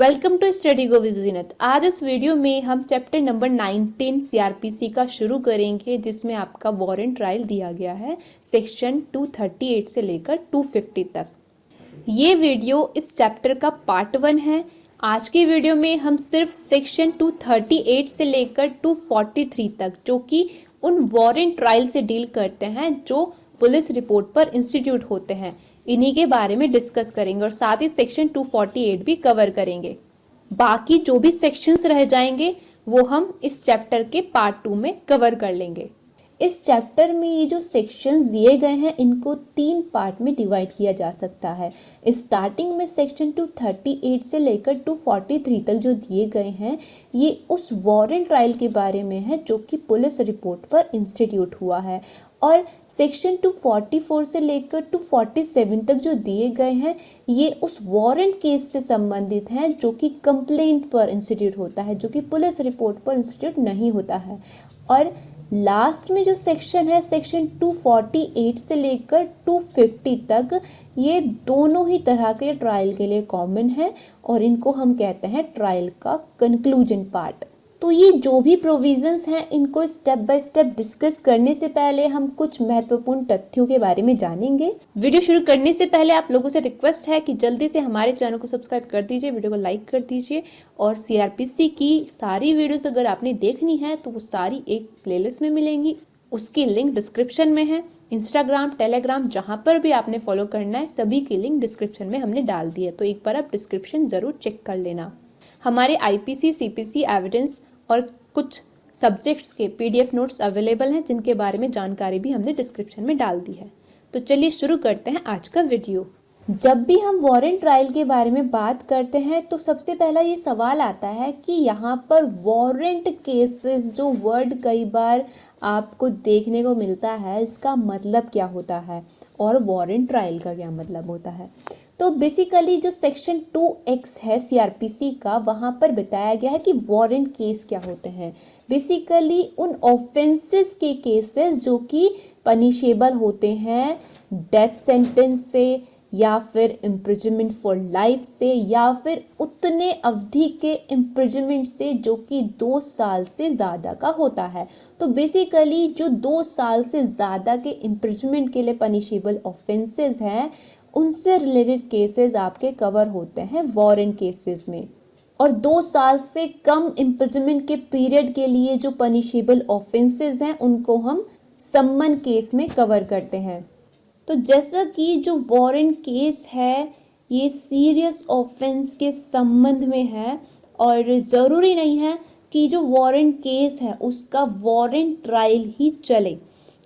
Welcome to study go with Zeenat. आज इस video में हम चैप्टर नंबर 19 सीआरपीसी का शुरू करेंगे, जिसमें आपका वारंट ट्रायल दिया गया है सेक्शन 238 से लेकर 250 तक। ये वीडियो इस चैप्टर का पार्ट 1 है। आज की वीडियो में हम सिर्फ सेक्शन 238 से लेकर 243 तक, जो कि उन वारंट ट्रायल से डील करते हैं जो पुलिस रिपोर्ट पर इंस्टीट्यूट होते हैं, इन्हीं के बारे में डिस्कस करेंगे और साथ ही सेक्शन 248 भी कवर करेंगे। बाकी जो भी सेक्शंस रह जाएंगे वो हम इस चैप्टर के पार्ट 2 में कवर कर लेंगे। इस चैप्टर में ये जो सेक्शंस दिए गए हैं इनको 3 पार्ट में डिवाइड किया जा सकता है। स्टार्टिंग में सेक्शन 238 से लेकर 243 तक जो दिए गए हैं ये उस वारंट ट्रायल के बारे में है जो कि पुलिस रिपोर्ट पर इंस्टीट्यूट हुआ है, और सेक्शन 244 से लेकर 247 तक जो दिए गए हैं ये उस वारंट केस से संबंधित हैं जो कि कंप्लेंट पर इंस्टीट्यूट होता है, जो कि पुलिस रिपोर्ट पर इंस्टीट्यूट नहीं होता है। और लास्ट में जो सेक्शन है सेक्शन 248 से लेकर 250 तक, ये दोनों ही तरह के ट्रायल के लिए कॉमन है और इनको हम कहते हैं ट्रायल का कंक्लूजन पार्ट। तो ये जो भी प्रोविजंस हैं इनको स्टेप बाय स्टेप डिस्कस करने से पहले हम कुछ महत्वपूर्ण तथ्यों के बारे में जानेंगे। वीडियो शुरू करने से पहले आप लोगों से रिक्वेस्ट है कि जल्दी से हमारे चैनल को सब्सक्राइब कर दीजिए, वीडियो को लाइक कर दीजिए, और सीआरपीसी की सारी वीडियोस अगर आपने देखनी है तो वो सारी एक प्लेलिस्ट में मिलेंगी, उसकी लिंक डिस्क्रिप्शन में है। इंस्टाग्राम, टेलीग्राम, जहाँ पर भी आपने फॉलो करना है सभी की लिंक डिस्क्रिप्शन में हमने डाल दी है, तो एक बार आप डिस्क्रिप्शन ज़रूर चेक कर लेना। हमारे आईपीसी, सीपीसी, एविडेंस और कुछ सब्जेक्ट्स के पीडीएफ नोट्स अवेलेबल हैं जिनके बारे में जानकारी भी हमने डिस्क्रिप्शन में डाल दी है। तो चलिए शुरू करते हैं आज का वीडियो। जब भी हम वारंट ट्रायल के बारे में बात करते हैं तो सबसे पहला ये सवाल आता है कि यहाँ पर वारंट केसेस जो वर्ड कई बार आपको देखने को मिलता है इसका मतलब क्या होता है और वारंट ट्रायल का क्या मतलब होता है। तो बेसिकली जो सेक्शन 2X है सीआरपीसी का, वहाँ पर बताया गया है कि वारंट केस क्या होते हैं। बेसिकली उन ऑफेंसेस के केसेस जो कि पनिशेबल होते हैं डेथ सेंटेंस से या फिर इम्प्रिजनमेंट फॉर लाइफ से या फिर उतने अवधि के इम्प्रिजनमेंट से जो कि 2 साल से ज़्यादा का होता है। तो बेसिकली जो 2 साल से ज़्यादा के इम्प्रिजनमेंट के लिए पनिशेबल ऑफेंसेस हैं उनसे रिलेटेड केसेस आपके कवर होते हैं वारंट केसेस में। और 2 साल से कम इम्प्रिजनमेंट के पीरियड के लिए जो पनिशेबल ऑफेंसेस हैं उनको हम सम्मन केस में कवर करते हैं। तो जैसा कि जो वारंट केस है ये सीरियस ऑफेंस के संबंध में है, और ज़रूरी नहीं है कि जो वारंट केस है उसका वारंट ट्रायल ही चले,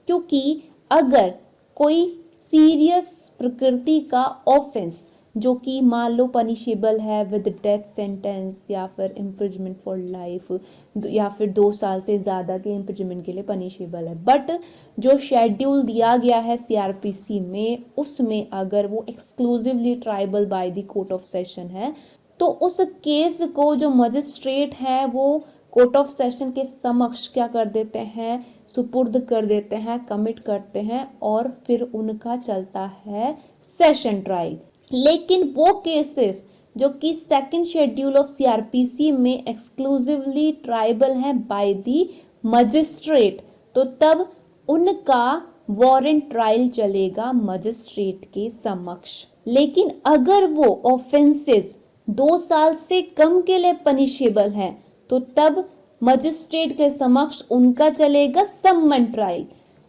क्योंकि अगर कोई सीरियस प्रकृति का ऑफेंस जो कि मान लो पनिशेबल है विद डेथ सेंटेंस या फिर इम्प्रिजनमेंट फॉर लाइफ या फिर 2 साल से ज़्यादा के इम्प्रिजनमेंट के लिए पनिशेबल है, बट जो शेड्यूल दिया गया है सीआरपीसी में उसमें अगर वो exclusively tribal by the court of session है तो उस केस को जो मजिस्ट्रेट है वो कोर्ट ऑफ सेशन के समक्ष क्या कर देते हैं, सुपुर्द कर देते हैं, कमिट करते हैं, और फिर उनका चलता है सेशन ट्रायल। लेकिन वो केसेस जो कि सेकंड शेड्यूल ऑफ सीआरपीसी में एक्सक्लूसिवली ट्राइबल हैं बाय द मजिस्ट्रेट, तो तब उनका वारंट ट्रायल चलेगा मजिस्ट्रेट के समक्ष। लेकिन अगर वो ऑफेंसेस 2 साल से कम के लिए पनिशेबल हैं तो तब मजिस्ट्रेट के समक्ष उनका चलेगा सम्मन ट्रायल।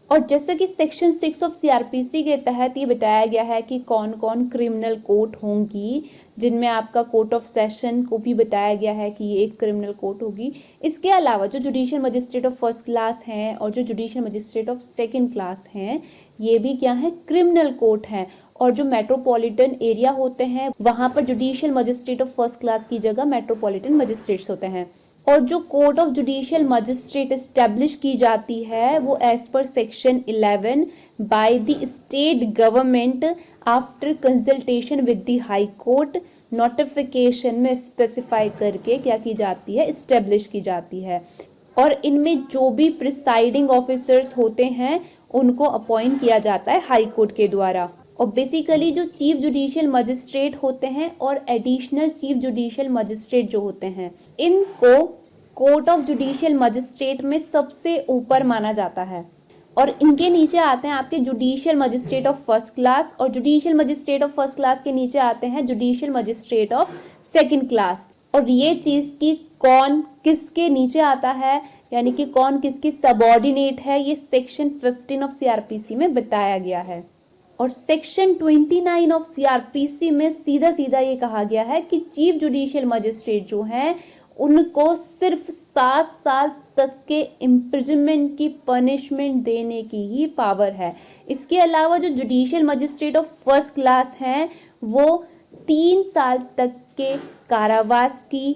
और जैसे कि सेक्शन 6 ऑफ सीआरपीसी के तहत ये बताया गया है कि कौन कौन क्रिमिनल कोर्ट होंगी, जिनमें आपका कोर्ट ऑफ सेशन को भी बताया गया है कि ये एक क्रिमिनल कोर्ट होगी। इसके अलावा जो judicial magistrate of first class हैं और जो judicial magistrate of second class हैं ये भी क्या है, क्रिमिनल कोर्ट हैं। और जो मेट्रोपॉलिटन एरिया होते हैं वहाँ पर judicial magistrate of first class की जगह मेट्रोपॉलिटन मजिस्ट्रेट्स होते हैं। और जो court of judicial magistrate establish की जाती है वो as per section 11 by the state government after consultation with the high court notification में स्पेसिफाई करके क्या की जाती है, एस्टेब्लिश की जाती है। और इनमें जो भी प्रिसाइडिंग ऑफिसर्स होते हैं उनको अपॉइंट किया जाता है हाई कोर्ट के द्वारा। और बेसिकली जो चीफ जुडिशियल मजिस्ट्रेट होते हैं और एडिशनल चीफ जुडिशियल मजिस्ट्रेट जो होते हैं, इनको कोर्ट ऑफ जुडिशियल मजिस्ट्रेट में सबसे ऊपर माना जाता है। और इनके नीचे आते हैं आपके judicial magistrate of first class, और judicial magistrate of first class के नीचे आते हैं judicial magistrate of second class. और ये चीज की कौन किसके नीचे आता है, यानी कि कौन किसकी सबऑर्डिनेट है, ये सेक्शन 15 ऑफ सीआरपीसी में बताया गया है। और सेक्शन 29 ऑफ सीआरपीसी में सीधा सीधा ये कहा गया है कि चीफ जुडिशियल मजिस्ट्रेट जो हैं उनको सिर्फ 7 साल तक के इम्प्रिजनमेंट की पनिशमेंट देने की ही पावर है। इसके अलावा जो judicial magistrate of first class हैं वो 3 साल तक के कारावास की,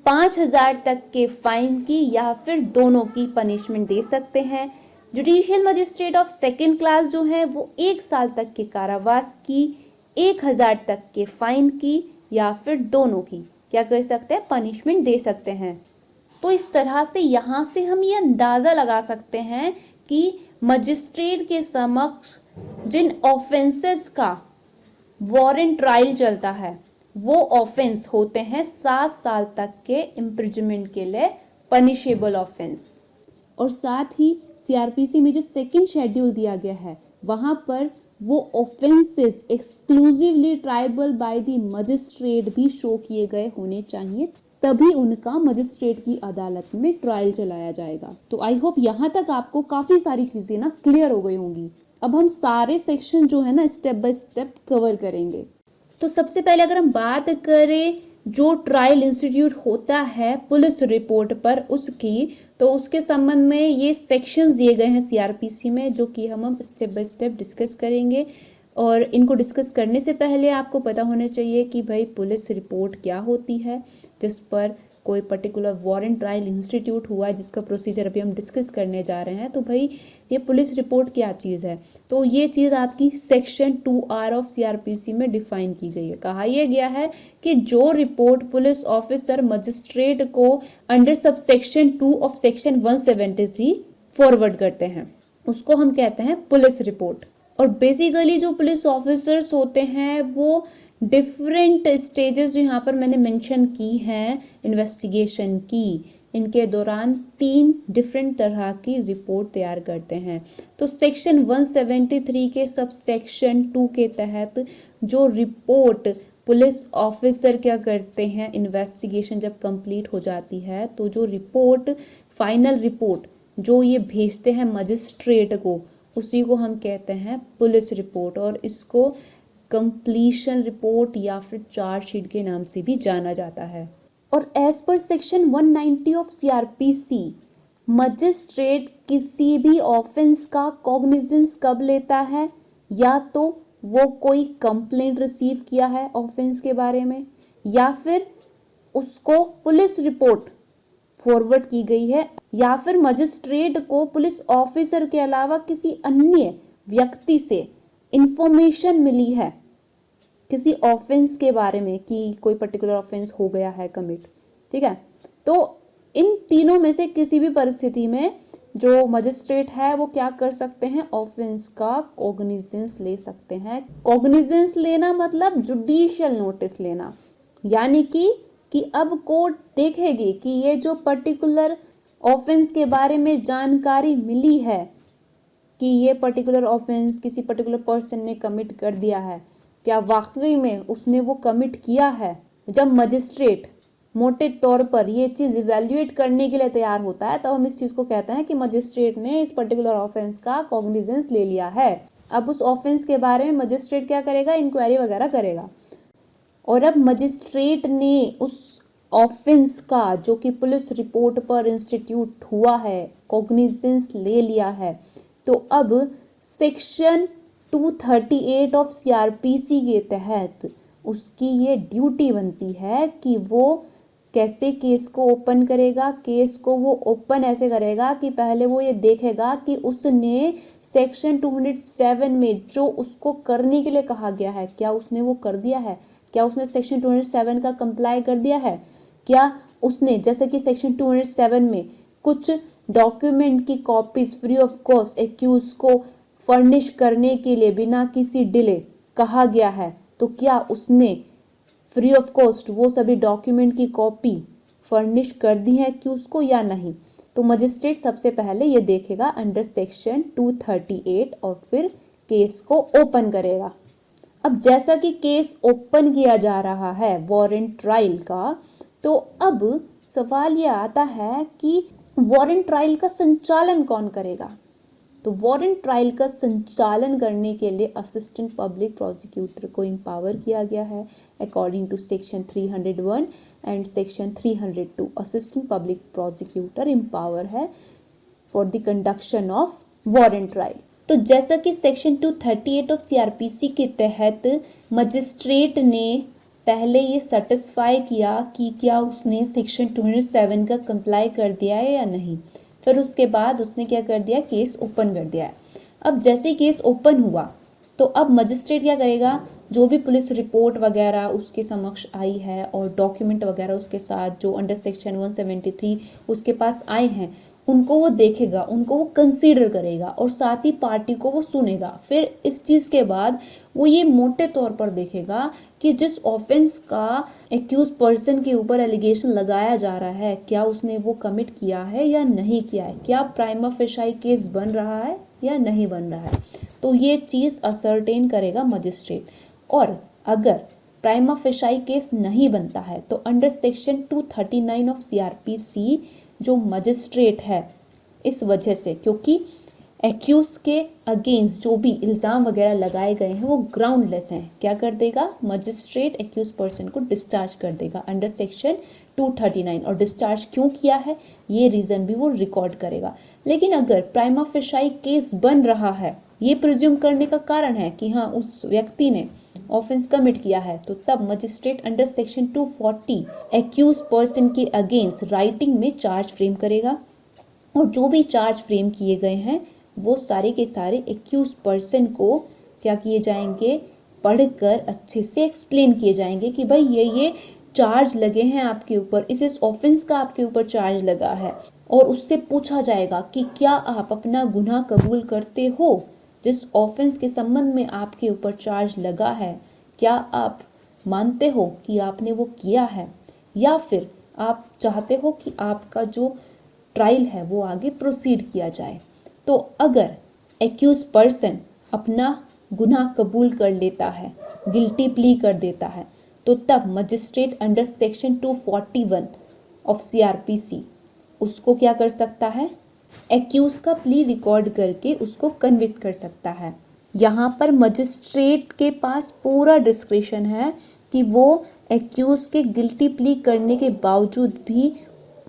5,000 तक के फाइन की या फिर दोनों की पनिशमेंट दे सकते हैं। Judicial magistrate of second class जो है वो 1 साल तक के कारावास की, 1,000 तक के फाइन की या फिर दोनों की क्या कर सकते हैं, पनिशमेंट दे सकते हैं। तो इस तरह से यहाँ से हम ये अंदाज़ा लगा सकते हैं कि मजिस्ट्रेट के समक्ष जिन ऑफेंसेस का वारंट ट्रायल चलता है वो ऑफेंस होते हैं 7 साल तक के इम्प्रिजनमेंट के लिए पनिशेबल ऑफेंस। और साथ ही सीआरपीसी में जो सेकंड शेड्यूल दिया गया है वहाँ पर वो offences exclusively tribal by the magistrate भी शो किए गए होने चाहिए, तभी उनका मजिस्ट्रेट की अदालत में ट्रायल चलाया जाएगा। तो आई होप यहाँ तक आपको काफ़ी सारी चीज़ें ना क्लियर हो गई होंगी। अब हम सारे सेक्शन जो है ना स्टेप बाय स्टेप कवर करेंगे। तो सबसे पहले अगर हम बात करें जो ट्रायल इंस्टीट्यूट होता है पुलिस रिपोर्ट पर उसकी, तो उसके संबंध में ये सेक्शंस दिए गए हैं सीआरपीसी में जो कि हम स्टेप बाय स्टेप डिस्कस करेंगे। और इनको डिस्कस करने से पहले आपको पता होना चाहिए कि भाई पुलिस रिपोर्ट क्या होती है, जिस पर कोई पर्टिकुलर वारंट ट्रायल इंस्टीट्यूट हुआ है जिसका प्रोसीजर अभी हम डिस्कस करने जा रहे हैं। तो भाई ये पुलिस रिपोर्ट क्या चीज़ है, तो ये चीज़ आपकी सेक्शन 2R ऑफ सीआरपीसी में डिफाइन की गई है। कहा यह गया है कि जो रिपोर्ट पुलिस ऑफिसर मजिस्ट्रेट को under sub section 2 of section 173 forward करते हैं उसको हम कहते हैं पुलिस रिपोर्ट। और बेसिकली जो पुलिस ऑफिसर्स होते हैं वो डिफरेंट स्टेजेस जो यहाँ पर मैंने मेंशन की हैं इन्वेस्टिगेशन की, इनके दौरान 3 डिफरेंट तरह की रिपोर्ट तैयार करते हैं। तो सेक्शन 173 के सब सेक्शन 2 के तहत जो रिपोर्ट पुलिस ऑफिसर क्या करते हैं, इन्वेस्टिगेशन जब कंप्लीट हो जाती है तो जो रिपोर्ट फाइनल रिपोर्ट जो ये भेजते हैं मजिस्ट्रेट को, उसी को हम कहते हैं पुलिस रिपोर्ट। और इसको कंप्लीशन रिपोर्ट या फिर चार्जशीट के नाम से भी जाना जाता है। और as per section 190 of CrPC magistrate किसी भी ऑफेंस का कॉग्निजेंस कब लेता है, या तो वो कोई कंप्लेंट रिसीव किया है ऑफेंस के बारे में, या फिर उसको पुलिस रिपोर्ट फॉरवर्ड की गई है, या फिर मजिस्ट्रेट को पुलिस ऑफिसर के अलावा किसी अन्य व्यक्ति से इंफॉर्मेशन मिली है किसी ऑफेंस के बारे में कि कोई पर्टिकुलर ऑफेंस हो गया है कमिट। ठीक है, तो इन तीनों में से किसी भी परिस्थिति में जो मजिस्ट्रेट है वो क्या कर सकते हैं, ऑफेंस का कॉग्निजेंस ले सकते हैं। कॉग्निजेंस लेना मतलब जुडिशियल नोटिस लेना, यानी कि अब कोर्ट देखेगी कि ये जो पर्टिकुलर ऑफेंस के बारे में जानकारी मिली है कि ये पर्टिकुलर ऑफेंस किसी पर्टिकुलर पर्सन ने कमिट कर दिया है, क्या वाकई में उसने वो कमिट किया है। जब मजिस्ट्रेट मोटे तौर पर ये चीज़ इवेल्युएट करने के लिए तैयार होता है तब हम इस चीज़ को कहते हैं कि मजिस्ट्रेट ने इस पर्टिकुलर ऑफेंस का कॉग्निजेंस ले लिया है। अब उस ऑफेंस के बारे में मजिस्ट्रेट क्या करेगा, इंक्वायरी वगैरह करेगा। और अब मजिस्ट्रेट ने उस ऑफेंस का जो कि पुलिस रिपोर्ट पर इंस्टीट्यूट हुआ है कॉग्निजेंस ले लिया है, तो अब सेक्शन 238 ऑफ सीआरपीसी के तहत उसकी ये ड्यूटी बनती है कि वो कैसे केस को ओपन करेगा। केस को वो ओपन ऐसे करेगा कि पहले वो ये देखेगा कि उसने सेक्शन 207 में जो उसको करने के लिए कहा गया है क्या उसने वो कर दिया है, क्या उसने सेक्शन 207 का कंप्लाई कर दिया है, क्या उसने जैसे कि सेक्शन 207 में कुछ डॉक्यूमेंट की copies free of cost accused को फर्निश करने के लिए बिना किसी डिले कहा गया है, तो क्या उसने फ्री ऑफ कॉस्ट वो सभी डॉक्यूमेंट की कॉपी फर्निश कर दी है कि उसको या नहीं। तो मजिस्ट्रेट सबसे पहले ये देखेगा अंडर सेक्शन 238 और फिर केस को ओपन करेगा। अब जैसा कि केस ओपन किया जा रहा है वारंट ट्रायल का, तो अब सवाल ये आता है कि वारंट ट्रायल का संचालन कौन करेगा। तो वारंट ट्रायल का संचालन करने के लिए असिस्टेंट पब्लिक प्रोसिक्यूटर को एम्पावर किया गया है according to section 301 and section 302। Assistant public prosecutor empower है for the conduction of warrant trial. तो जैसा कि सेक्शन 238 ऑफ सीआरपीसी के तहत मजिस्ट्रेट ने पहले ये सेटिस्फाई किया कि क्या उसने सेक्शन 207 का कंप्लाई कर दिया है या नहीं, फिर उसके बाद उसने क्या कर दिया, केस ओपन कर दिया है। अब जैसे ही केस ओपन हुआ तो अब मजिस्ट्रेट क्या करेगा, जो भी पुलिस रिपोर्ट वगैरह उसके समक्ष आई है और डॉक्यूमेंट वगैरह उसके साथ जो अंडर सेक्शन 173 उसके पास आए हैं, उनको वो देखेगा, उनको वो कंसीडर करेगा और साथ ही पार्टी को वो सुनेगा। फिर इस चीज़ के बाद वो ये मोटे तौर पर देखेगा कि जिस ऑफेंस का एक्यूज पर्सन के ऊपर एलिगेशन लगाया जा रहा है, क्या उसने वो कमिट किया है या नहीं किया है, क्या प्राइमा फेसाई केस बन रहा है या नहीं बन रहा है। तो ये चीज़ असरटेन करेगा मजिस्ट्रेट। और अगर प्राइमा फेसाई केस नहीं बनता है तो अंडर सेक्शन 239 ऑफ सीआरपीसी जो मजिस्ट्रेट है, इस वजह से क्योंकि एक्यूज के अगेंस्ट जो भी इल्ज़ाम वगैरह लगाए गए हैं वो ग्राउंडलेस हैं, क्या कर देगा, मजिस्ट्रेट एक्यूज पर्सन को डिस्चार्ज कर देगा अंडर सेक्शन 239। और डिस्चार्ज क्यों किया है ये रीज़न भी वो रिकॉर्ड करेगा। लेकिन अगर प्राइमा फेसाई केस बन रहा है, ये प्रिज्यूम करने का कारण है कि हाँ उस व्यक्ति ने ऑफेंस कमिट किया है, तो तब magistrate under section 240 accused person के अगेंस्ट राइटिंग में चार्ज फ्रेम करेगा और जो भी चार्ज फ्रेम किए गए हैं वो सारे के सारे एक्यूज पर्सन को क्या किए जाएंगे, पढ़कर अच्छे से एक्सप्लेन किए जाएंगे कि भाई ये चार्ज लगे हैं आपके ऊपर, इस ऑफेंस का आपके ऊपर चार्ज लगा है। और उससे पूछा जाएगा कि क्या आप अपना गुनाह कबूल करते हो, जिस ऑफेंस के संबंध में आपके ऊपर चार्ज लगा है, क्या आप मानते हो कि आपने वो किया है, या फिर आप चाहते हो कि आपका जो ट्रायल है वो आगे प्रोसीड किया जाए। तो अगर एक्यूज पर्सन अपना गुनाह कबूल कर लेता है, गिल्टी प्ली कर देता है, तो तब magistrate under section 241 of CrPC उसको क्या कर सकता है, एक्यूज का प्ली रिकॉर्ड करके उसको कन्विक्ट कर सकता है। यहाँ पर मजिस्ट्रेट के पास पूरा डिस्क्रिशन है कि वो एक्यूज के गिल्टी प्ली करने के बावजूद भी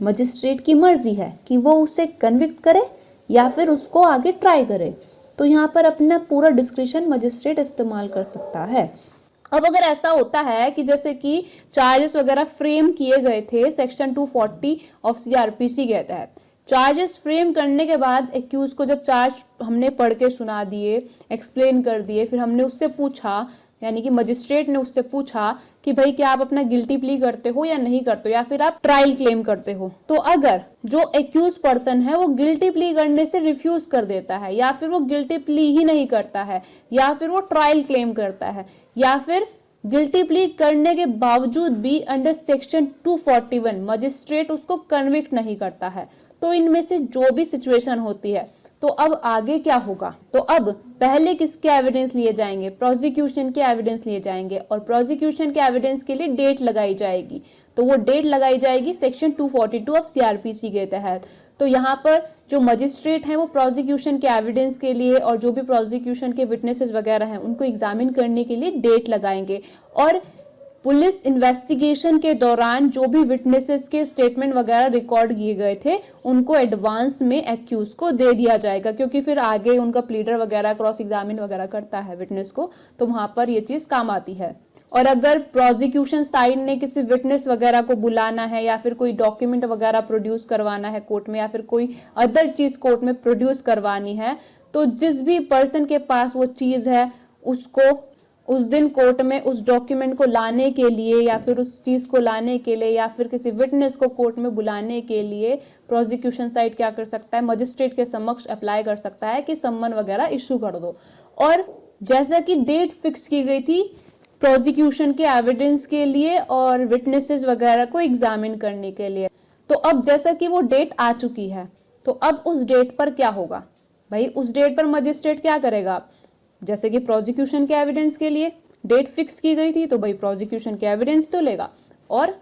मजिस्ट्रेट की मर्जी है कि वो उसे कन्विक्ट करे या फिर उसको आगे ट्राई करे। तो यहाँ पर अपना पूरा डिस्क्रिशन मजिस्ट्रेट इस्तेमाल कर सकता है। अब अगर ऐसा होता है कि जैसे कि चार्जेस वगैरह फ्रेम किए गए थे सेक्शन 240 ऑफ सीआरपीसी के तहत, चार्जेस फ्रेम करने के बाद एक्यूज को जब चार्ज हमने पढ़ के सुना दिए, एक्सप्लेन कर दिए, फिर हमने उससे पूछा, यानी कि मजिस्ट्रेट ने उससे पूछा कि भाई क्या आप अपना गिल्टी प्ली करते हो या नहीं करते हो, या फिर आप ट्रायल क्लेम करते हो। तो अगर जो एक्यूज पर्सन है वो गिल्टी प्ली करने से रिफ्यूज कर देता है, या फिर वो गिल्टी प्ली ही नहीं करता है, या फिर वो ट्रायल क्लेम करता है, या फिर गिल्टी प्ली करने के बावजूद भी अंडर सेक्शन 241 मजिस्ट्रेट उसको कन्विक्ट नहीं करता है, तो इनमें से जो भी सिचुएशन होती है, तो अब आगे क्या होगा, तो अब पहले किसके एविडेंस लिए जाएंगे, प्रोसिक्यूशन के एविडेंस लिए जाएंगे, और प्रोसिक्यूशन के एविडेंस के लिए डेट लगाई जाएगी। तो वो डेट लगाई जाएगी सेक्शन 242 ऑफ सीआरपीसी के तहत। तो यहाँ पर जो मजिस्ट्रेट हैं वो प्रोसिक्यूशन के एविडेंस के लिए और जो भी प्रोसिक्यूशन के विटनेसेस वगैरह हैं उनको एग्जामिन करने के लिए डेट लगाएंगे, और पुलिस इन्वेस्टिगेशन के दौरान जो भी विटनेसेस के स्टेटमेंट वगैरह रिकॉर्ड किए गए थे उनको एडवांस में एक्यूज को दे दिया जाएगा, क्योंकि फिर आगे उनका प्लीडर वगैरह क्रॉस एग्जामिन वगैरह करता है विटनेस को, तो वहां पर ये चीज काम आती है। और अगर प्रोसिक्यूशन साइड ने किसी विटनेस वगैरह को बुलाना है या फिर कोई डॉक्यूमेंट वगैरह प्रोड्यूस करवाना है कोर्ट में, या फिर कोई अदर चीज कोर्ट में प्रोड्यूस करवानी है, तो जिस भी पर्सन के पास वो चीज है उसको उस दिन कोर्ट में उस डॉक्यूमेंट को लाने के लिए या फिर उस चीज को लाने के लिए या फिर किसी विटनेस को कोर्ट में बुलाने के लिए प्रोसिक्यूशन साइड क्या कर सकता है, मजिस्ट्रेट के समक्ष अप्लाई कर सकता है कि सम्मन वगैरह इशू कर दो। और जैसा कि डेट फिक्स की गई थी प्रोसिक्यूशन के एविडेंस के लिए और विटनेसेस वगैरह को एग्जामिन करने के लिए, तो अब जैसा कि वो डेट आ चुकी है, तो अब उस डेट पर क्या होगा भाई, उस डेट पर मजिस्ट्रेट क्या करेगा, जैसे कि प्रोसिक्यूशन के एविडेंस के लिए डेट फिक्स की गई थी तो भाई प्रोसिक्यूशन के एविडेंस तो लेगा और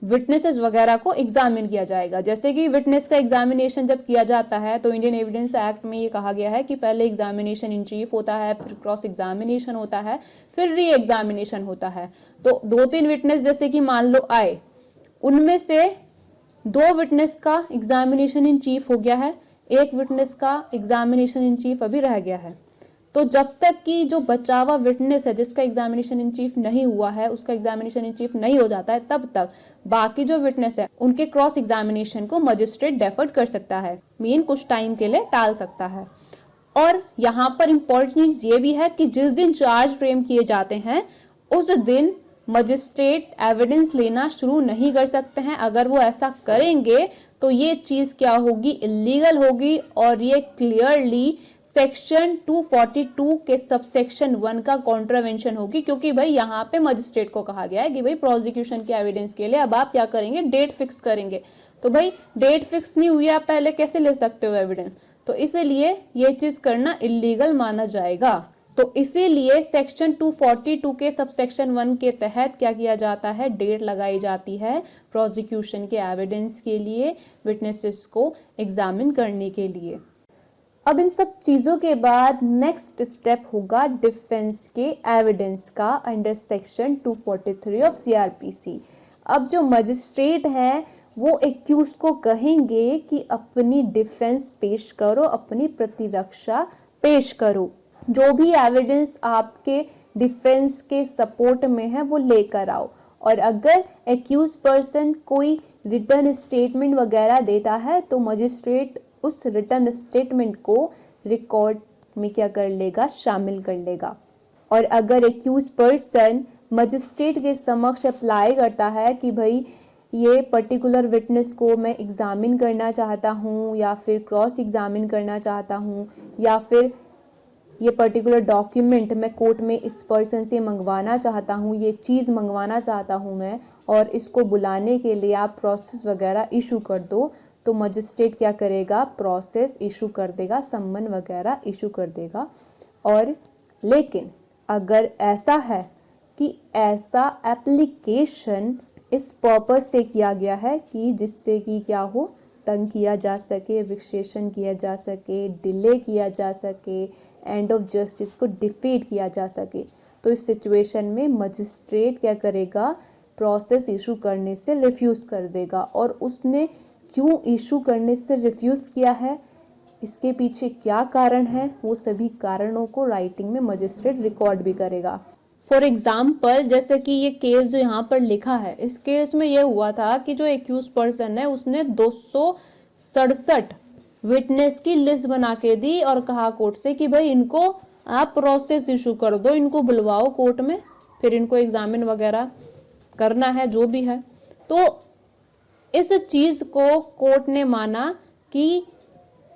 विटनेसेस वगैरह को एग्जामिन किया जाएगा। जैसे कि विटनेस का एग्जामिनेशन जब किया जाता है तो इंडियन एविडेंस एक्ट में ये कहा गया है कि पहले एग्जामिनेशन इन चीफ होता है, फिर क्रॉस एग्जामिनेशन होता है, फिर री एग्जामिनेशन होता है। तो 2-3 विटनेस जैसे कि मान लो आए, उनमें से 2 विटनेस का एग्जामिनेशन इन चीफ हो गया है, 1 विटनेस का एग्जामिनेशन इन चीफ अभी रह गया है। तो जब तक कि जो बचा हुआ विटनेस है जिसका एग्जामिनेशन इन चीफ नहीं हुआ है, उसका एग्जामिनेशन इन चीफ नहीं हो जाता है, तब तक बाकी जो विटनेस है उनके क्रॉस एग्जामिनेशन को मजिस्ट्रेट डेफर्ड कर सकता है, मीन कुछ टाइम के लिए टाल सकता है। और यहाँ पर इंपॉर्टेंट चीज ये भी है कि जिस दिन चार्ज फ्रेम किए जाते हैं उस दिन मजिस्ट्रेट एविडेंस लेना शुरू नहीं कर सकते हैं। अगर वो ऐसा करेंगे तो ये चीज क्या होगी, इलीगल होगी और ये क्लियरली सेक्शन 242 के सबसेक्शन 1 का कॉन्ट्रावेंशन होगी, क्योंकि भाई यहाँ पे मजिस्ट्रेट को कहा गया है कि भाई प्रोसिक्यूशन के एविडेंस के लिए अब आप क्या करेंगे, डेट फिक्स करेंगे। तो भाई डेट फिक्स नहीं हुई, आप पहले कैसे ले सकते हो एविडेंस, तो इसीलिए ये चीज करना इलीगल माना जाएगा। तो इसीलिए सेक्शन 242 के सबसेक्शन 1 के तहत क्या किया जाता है, डेट लगाई जाती है प्रोसिक्यूशन के एविडेंस के लिए, विटनेसेस को एग्जामिन करने के लिए। अब इन सब चीज़ों के बाद नेक्स्ट स्टेप होगा डिफेंस के एविडेंस का अंडर सेक्शन 243 ऑफ सीआरपीसी। अब जो मजिस्ट्रेट है वो एक्यूज को कहेंगे कि अपनी डिफेंस पेश करो, अपनी प्रतिरक्षा पेश करो, जो भी एविडेंस आपके डिफेंस के सपोर्ट में है वो लेकर आओ। और अगर एक्यूज पर्सन कोई रिटर्न स्टेटमेंट वगैरह देता है तो मजिस्ट्रेट उस रिटर्न स्टेटमेंट को रिकॉर्ड में क्या कर लेगा, शामिल कर लेगा। और अगर एक्यूज पर्सन मजिस्ट्रेट के समक्ष अप्लाई करता है कि भाई ये पर्टिकुलर विटनेस को मैं एग्जामिन करना चाहता हूँ या फिर क्रॉस एग्जामिन करना चाहता हूँ या फिर ये पर्टिकुलर डॉक्यूमेंट मैं कोर्ट में इस पर्सन से मंगवाना चाहता हूँ, ये चीज़ मंगवाना चाहता हूँ मैं, और इसको बुलाने के लिए आप प्रोसेस वगैरह इशू कर दो, तो मजिस्ट्रेट क्या करेगा, प्रोसेस इशू कर देगा, सम्मन वगैरह इशू कर देगा। और लेकिन अगर ऐसा है कि ऐसा एप्लीकेशन इस पर्पस से किया गया है कि जिससे कि क्या हो, तंग किया जा सके, विक्षेपण किया जा सके, डिले किया जा सके, एंड ऑफ जस्टिस को डिफीट किया जा सके, तो इस सिचुएशन में मजिस्ट्रेट क्या करेगा, प्रोसेस इशू करने से रिफ्यूज कर देगा। और उसने क्यों इशू करने से रिफ्यूज किया है, इसके पीछे क्या कारण है, वो सभी कारणों को राइटिंग में मजिस्ट्रेट रिकॉर्ड भी करेगा। फॉर एग्जाम्पल जैसे कि ये केस जो यहाँ पर लिखा है, इस केस में ये हुआ था कि जो एक्यूज पर्सन है उसने 267 विटनेस की लिस्ट बना के दी और कहा कोर्ट से कि भाई इनको आप प्रोसेस इशू कर दो, इनको बुलवाओ कोर्ट में, फिर इनको एग्जामिन वगैरह करना है जो भी है। तो इस चीज को कोर्ट ने माना कि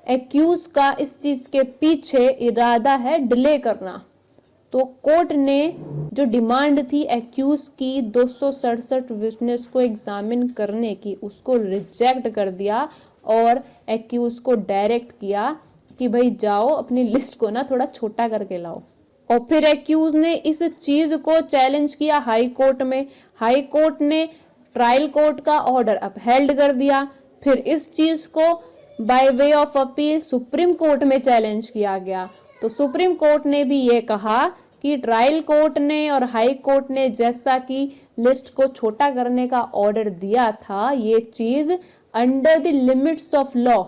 एक्यूज का इस चीज के पीछे इरादा है डिले करना। तो कोर्ट ने जो डिमांड थी एक्यूज की 267 विटनेस को एग्जामिन करने की, उसको रिजेक्ट कर दिया और एक्यूज को डायरेक्ट किया कि भाई जाओ अपनी लिस्ट को ना थोड़ा छोटा करके लाओ। और फिर एक्यूज ने इस चीज को चैलेंज किया हाई कोर्ट में। हाई कोर्ट ने ट्रायल कोर्ट का ऑर्डर अपहेल्ड कर दिया। फिर इस चीज को by way of appeal supreme court में चैलेंज किया गया। तो सुप्रीम कोर्ट ने भी ये कहा कि ट्रायल कोर्ट ने और हाई कोर्ट ने जैसा कि लिस्ट को छोटा करने का ऑर्डर दिया था, ये चीज under the limits of law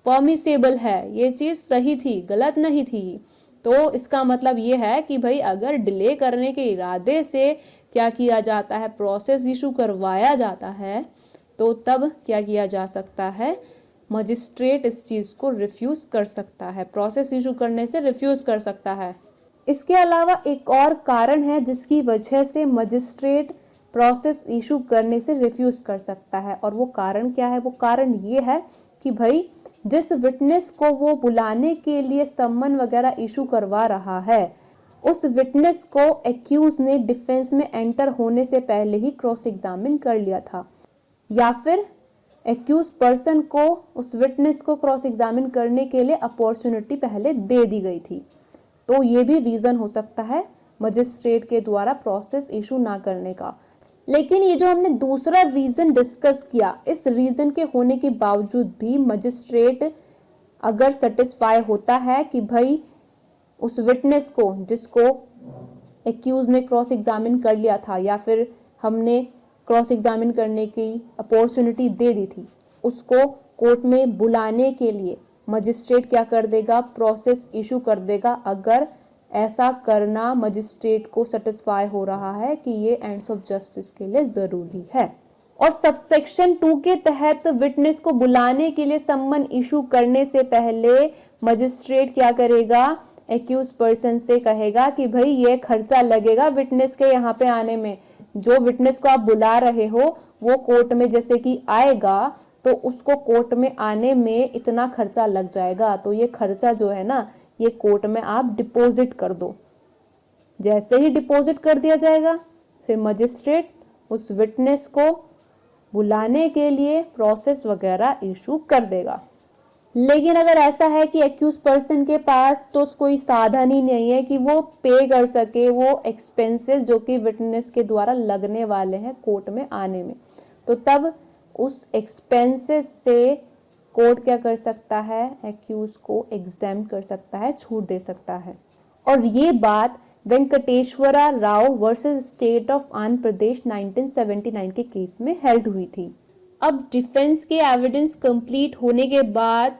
permissible है, ये चीज सही थी, गलत नहीं थी। तो इसका मतलब ये है कि भाई अगर डिले करने के इरादे से क्या किया जाता है, प्रोसेस इशू करवाया जाता है, तो तब क्या किया जा सकता है, मजिस्ट्रेट इस चीज को रिफ्यूज कर सकता है, प्रोसेस इशू करने से रिफ्यूज कर सकता है। इसके अलावा एक और कारण है जिसकी वजह से मजिस्ट्रेट प्रोसेस इशू करने से रिफ्यूज कर सकता है, और वो कारण क्या है? वो कारण ये है कि भाई जिस विटनेस को वो बुलाने के लिए सम्मन वगैरह इशू करवा रहा है, उस विटनेस को एक्यूज ने डिफेंस में एंटर होने से पहले ही क्रॉस एग्जामिन कर लिया था, या फिर एक्यूज पर्सन को उस विटनेस को क्रॉस एग्जामिन करने के लिए अपॉर्चुनिटी पहले दे दी गई थी। तो ये भी रीजन हो सकता है मजिस्ट्रेट के द्वारा प्रोसेस इशू ना करने का। लेकिन ये जो हमने दूसरा रीजन डिस्कस किया, इस रीजन के होने के बावजूद भी मजिस्ट्रेट अगर सेटिस्फाई होता है कि भाई उस विटनेस को जिसको एक्यूज ने क्रॉस एग्जामिन कर लिया था या फिर हमने क्रॉस एग्जामिन करने की अपॉर्चुनिटी दे दी थी, उसको कोर्ट में बुलाने के लिए मजिस्ट्रेट क्या कर देगा? प्रोसेस इशू कर देगा, अगर ऐसा करना मजिस्ट्रेट को सेटिस्फाई हो रहा है कि ये एंड्स ऑफ जस्टिस के लिए जरूरी है। और सबसेक्शन 2 के तहत विटनेस को बुलाने के लिए सम्मन इशू करने से पहले मजिस्ट्रेट क्या करेगा? एक्यूज पर्सन से कहेगा कि भाई ये खर्चा लगेगा विटनेस के यहाँ पे आने में, जो विटनेस को आप बुला रहे हो वो कोर्ट में जैसे कि आएगा तो उसको कोर्ट में आने में इतना खर्चा लग जाएगा, तो ये खर्चा जो है ना ये कोर्ट में आप डिपॉजिट कर दो। जैसे ही डिपॉजिट कर दिया जाएगा फिर मजिस्ट्रेट उस विटनेस को बुलाने के लिए प्रोसेस वगैरह इशू कर देगा। लेकिन अगर ऐसा है कि एक्यूज पर्सन के पास तो कोई साधन ही नहीं है कि वो पे कर सके वो एक्सपेंसेस जो कि विटनेस के द्वारा लगने वाले हैं कोर्ट में आने में, तो तब उस एक्सपेंसेस से कोर्ट क्या कर सकता है? एक्यूज को एग्जेम्प्ट कर सकता है, छूट दे सकता है। और ये बात Venkateswara Rao versus state of Andhra Pradesh 1979 के केस में हेल्ड हुई थी। अब डिफेंस के एविडेंस कंप्लीट होने के बाद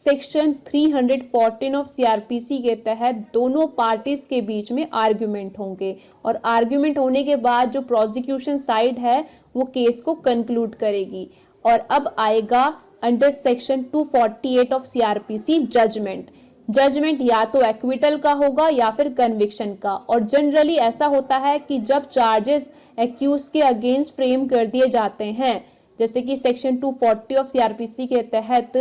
सेक्शन 314 ऑफ सीआरपीसी के तहत दोनों पार्टीज के बीच में आर्ग्यूमेंट होंगे, और आर्ग्यूमेंट होने के बाद जो प्रोसिक्यूशन साइड है वो केस को कंक्लूड करेगी। और अब आएगा under section 248 of CrPC judgment. Judgment या तो एक्विटल का होगा या फिर कन्विक्शन का, और जनरली ऐसा होता है कि जब चार्जेस एक्यूज के अगेंस्ट फ्रेम कर दिए जाते हैं, जैसे कि सेक्शन 240 ऑफ सीआरपीसी के तहत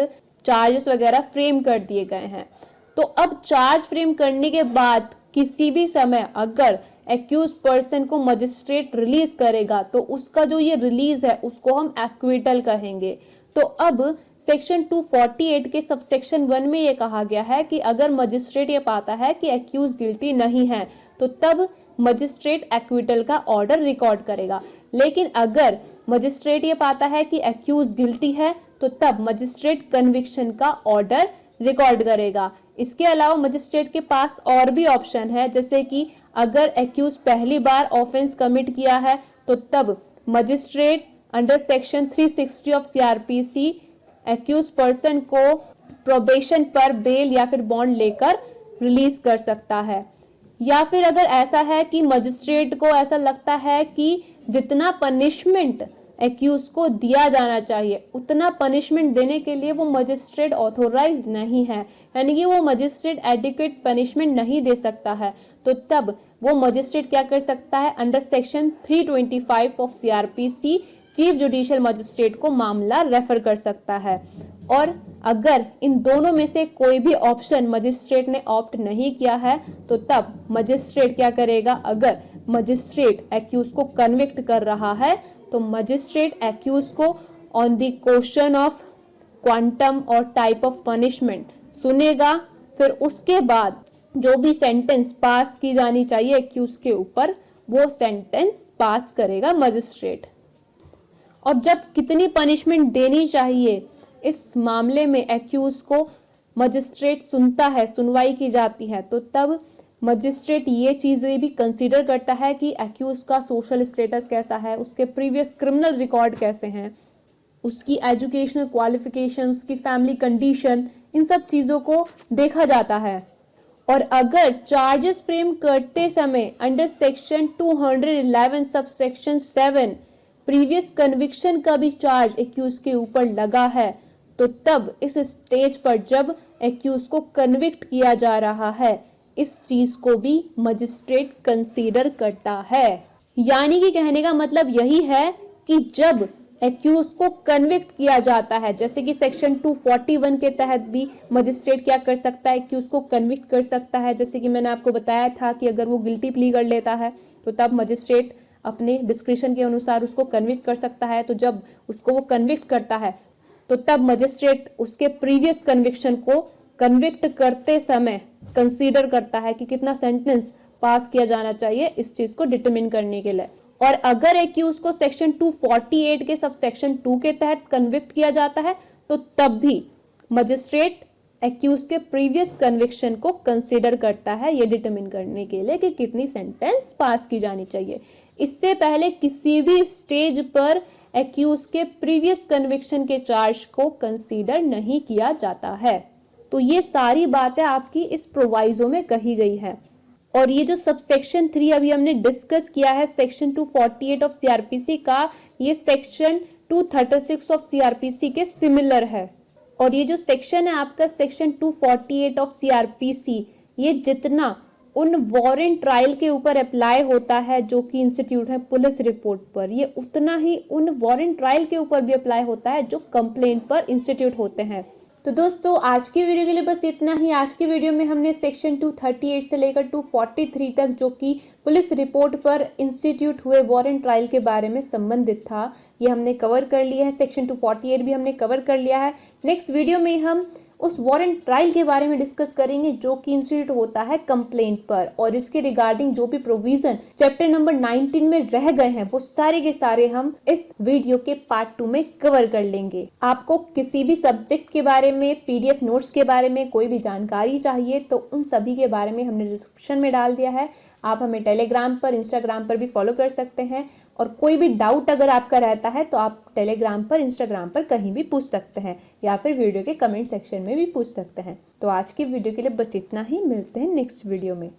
चार्जेस वगैरह फ्रेम कर दिए गए हैं, तो अब चार्ज फ्रेम करने के बाद किसी भी समय अगर एक्यूज पर्सन को मजिस्ट्रेट रिलीज करेगा तो उसका जो ये रिलीज है उसको हम एक्विटल कहेंगे। तो अब सेक्शन 248 के सबसेक्शन 1 में ये कहा गया है कि अगर मजिस्ट्रेट ये पाता है कि एक्यूज गिल्टी नहीं है तो तब मजिस्ट्रेट एक्विटल का ऑर्डर रिकॉर्ड करेगा। लेकिन अगर मजिस्ट्रेट ये पाता है कि एक्यूज गिल्टी है तो तब मजिस्ट्रेट कन्विक्शन का ऑर्डर रिकॉर्ड करेगा। इसके अलावा मजिस्ट्रेट के पास और भी ऑप्शन है, जैसे कि अगर एक्यूज पहली बार ऑफेंस कमिट किया है तो तब magistrate under section 360 of CrPC accused person को प्रोबेशन पर बेल या फिर बॉन्ड लेकर रिलीज कर सकता है। या फिर अगर ऐसा है कि मजिस्ट्रेट को ऐसा लगता है कि जितना पनिशमेंट एक्यूज को दिया जाना चाहिए उतना पनिशमेंट देने के लिए वो मजिस्ट्रेट ऑथोराइज नहीं है, यानी कि वो मजिस्ट्रेट एडिक्वेट पनिशमेंट नहीं दे सकता है, तो तब वो मजिस्ट्रेट क्या कर सकता है? Under section 325 of CrPC chief judicial magistrate को मामला रेफर कर सकता है। और अगर इन दोनों में से कोई भी ऑप्शन मजिस्ट्रेट ने ऑप्ट नहीं किया है तो तब मजिस्ट्रेट क्या करेगा? अगर मजिस्ट्रेट एक्यूज को कन्विक्ट कर रहा है तो मजिस्ट्रेट एक्यूज को on the question of quantum और टाइप ऑफ पनिशमेंट सुनेगा, फिर उसके बाद जो भी सेंटेंस पास की जानी चाहिए एक्यूज के ऊपर वो सेंटेंस पास करेगा मजिस्ट्रेट। और जब कितनी पनिशमेंट देनी चाहिए इस मामले में एक्यूज को मजिस्ट्रेट सुनता है, सुनवाई की जाती है, तो तब मजिस्ट्रेट ये चीजें भी कंसीडर करता है कि एक्यूज का सोशल स्टेटस कैसा है, उसके प्रीवियस क्रिमिनल रिकॉर्ड कैसे हैं, उसकी एजुकेशनल क्वालिफिकेशन, उसकी फैमिली कंडीशन, इन सब चीजों को देखा जाता है। और अगर चार्जेस फ्रेम करते समय under section 211 sub section 7 previous conviction का भी चार्ज एक्यूज के ऊपर लगा है तो तब इस स्टेज पर जब एक्यूज को कन्विक्ट किया जा रहा है इस चीज को भी मजिस्ट्रेट कंसीडर करता है। यानी कि कहने का मतलब यही है कि जब एक्यूज को कन्विक्ट किया जाता है, जैसे कि सेक्शन 241 के तहत भी मजिस्ट्रेट क्या कर सकता है, एक्यूज को कन्विक्ट कर सकता है। जैसे कि मैंने आपको बताया था कि अगर वो गिल्टी प्ली कर लेता है तो तब मजिस्ट्रेट अपने डिस्क्रिशन के अनुसार उसको कन्विक्ट कर सकता है। तो जब उसको वो कन्विक्ट करता है तो तब मजिस्ट्रेट उसके प्रीवियस कन्विक्शन को कन्विक्ट करते समय कंसीडर करता है कि कितना सेंटेंस पास किया जाना चाहिए इस चीज को डिटरमिन करने के लिए। और अगर एक्यूज को सेक्शन 248 के सब सेक्शन 2 के तहत कन्विक्ट किया जाता है तो तब भी मजिस्ट्रेट एक्यूज के प्रीवियस कन्विक्शन को कंसीडर करता है ये डिटरमिन करने के लिए कि कितनी सेंटेंस पास की जानी चाहिए। इससे पहले किसी भी स्टेज पर एक्यूज के प्रीवियस कन्विक्शन के चार्ज को कंसीडर नहीं किया जाता है। तो ये सारी बातें आपकी इस प्रोवाइजो में कही गई है। और ये जो सबसेक्शन 3 अभी हमने डिस्कस किया है सेक्शन 248 ऑफ सीआरपीसी का, ये सेक्शन 236 ऑफ सीआरपीसी के सिमिलर है। और ये जो सेक्शन है आपका सेक्शन 248 ऑफ सीआरपीसी, ये जितना उन वारंट ट्रायल के ऊपर अप्लाई होता है जो कि इंस्टीट्यूट है पुलिस रिपोर्ट पर, ये उतना ही उन वारंट ट्रायल के ऊपर भी अप्लाई होता है जो कंप्लेंट पर इंस्टीट्यूट होते हैं। तो दोस्तों आज की वीडियो के लिए बस इतना ही। आज की वीडियो में हमने सेक्शन 238 से लेकर 243 तक जो कि पुलिस रिपोर्ट पर इंस्टीट्यूट हुए वारंट ट्रायल के बारे में संबंधित था, ये हमने कवर कर लिया है। सेक्शन 248 भी हमने कवर कर लिया है। नेक्स्ट वीडियो में हम उस वारंट ट्रायल के बारे में डिस्कस करेंगे जो कि इंस्टीट्यूट होता है कंप्लेंट पर, और इसके रिगार्डिंग जो भी प्रोविजन चैप्टर नंबर 19 में रह गए हैं वो सारे के सारे हम इस वीडियो के पार्ट 2 में कवर कर लेंगे। आपको किसी भी सब्जेक्ट के बारे में, पीडीएफ नोट्स के बारे में कोई भी जानकारी चाहिए तो उन सभी के बारे में हमने डिस्क्रिप्शन में डाल दिया है। आप हमें टेलीग्राम पर, इंस्टाग्राम पर भी फॉलो कर सकते हैं। और कोई भी डाउट अगर आपका रहता है तो आप टेलीग्राम पर, इंस्टाग्राम पर कहीं भी पूछ सकते हैं या फिर वीडियो के कमेंट सेक्शन में भी पूछ सकते हैं। तो आज की वीडियो के लिए बस इतना ही। मिलते हैं नेक्स्ट वीडियो में।